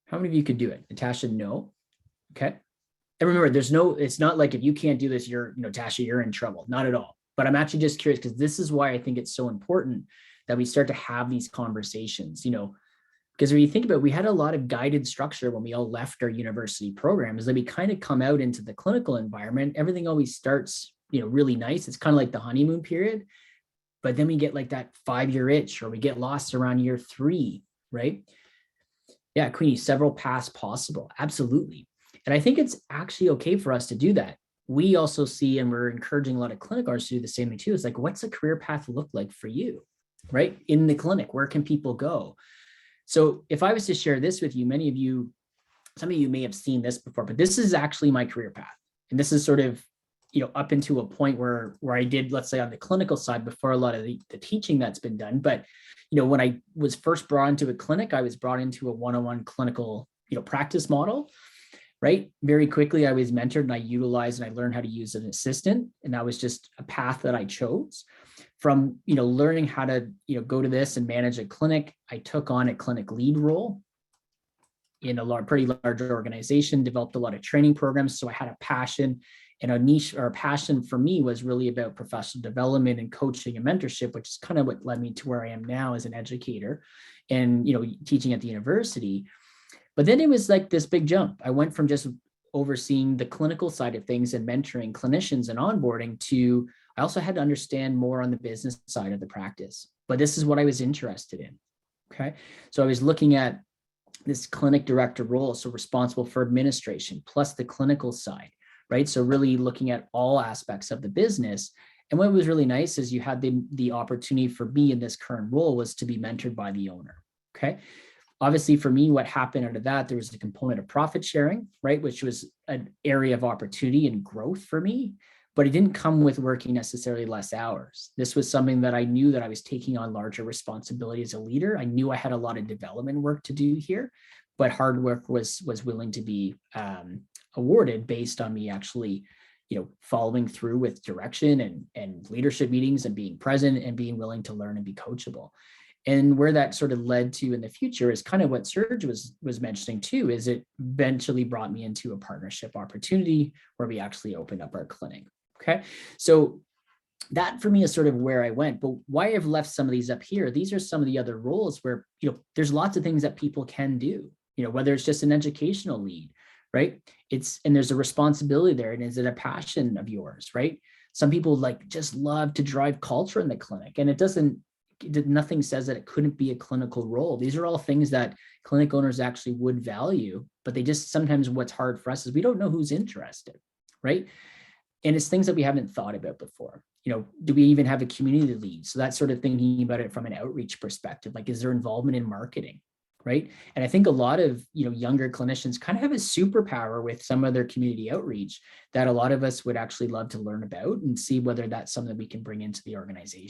How many of you could do it? Natasha, no. Okay. And remember, it's not like if you can't do this, Tasha, you're in trouble. Not at all. But I'm actually just curious because this is why I think it's so important that we start to have these conversations, because when you think about it, we had a lot of guided structure when we all left our university programs that we kind of come out into the clinical environment. Everything always starts, really nice. It's kind of like the honeymoon period, but then we get like that 5-year itch or we get lost around year 3, right? Yeah, Queenie, several paths possible. Absolutely. And I think it's actually okay for us to do that. We also see, and we're encouraging a lot of clinic owners to do the same thing too. It's like, what's a career path look like for you, right? In the clinic, where can people go? So if I was to share this with you, some of you may have seen this before, but this is actually my career path. And this is sort of, up into a point where I did, let's say on the clinical side before a lot of the teaching that's been done. But, when I was first brought into a clinic, I was brought into a one-on-one clinical, practice model, right? Very quickly, I was mentored and I utilized and I learned how to use an assistant. And that was just a path that I chose. From, learning how to, go to this and manage a clinic, I took on a clinic lead role in a pretty large organization, developed a lot of training programs. So I had a passion, and a niche or a passion for me was really about professional development and coaching and mentorship, which is kind of what led me to where I am now as an educator and, teaching at the university. But then it was like this big jump. I went from just overseeing the clinical side of things and mentoring clinicians and onboarding to, I also had to understand more on the business side of the practice. But this is what I was interested in. Okay. So I was looking at this clinic director role, so responsible for administration plus the clinical side, right? So really looking at all aspects of the business. And what was really nice is you had the opportunity for me in this current role was to be mentored by the owner. Okay. Obviously, for me, what happened out of that, there was a component of profit sharing, right, which was an area of opportunity and growth for me, but it didn't come with working necessarily less hours. This was something that I knew that I was taking on larger responsibility as a leader. I knew I had a lot of development work to do here, but hard work was willing to be awarded based on me actually, following through with direction and leadership meetings and being present and being willing to learn and be coachable. And where that sort of led to in the future is kind of what Serge was mentioning too, is it eventually brought me into a partnership opportunity where we actually opened up our clinic. Okay. So that for me is sort of where I went, but why I've left some of these up here, these are some of the other roles where, there's lots of things that people can do, whether it's just an educational lead, right? And there's a responsibility there. And is it a passion of yours, right? Some people just love to drive culture in the clinic, and nothing says that it couldn't be a clinical role. These are all things that clinic owners actually would value, but sometimes what's hard for us is we don't know who's interested, right? And it's things that we haven't thought about before. Do we even have a community lead? So that's sort of thinking about it from an outreach perspective, is there involvement in marketing, right? And I think a lot of, younger clinicians kind of have a superpower with some of their community outreach that a lot of us would actually love to learn about and see whether that's something that we can bring into the organization.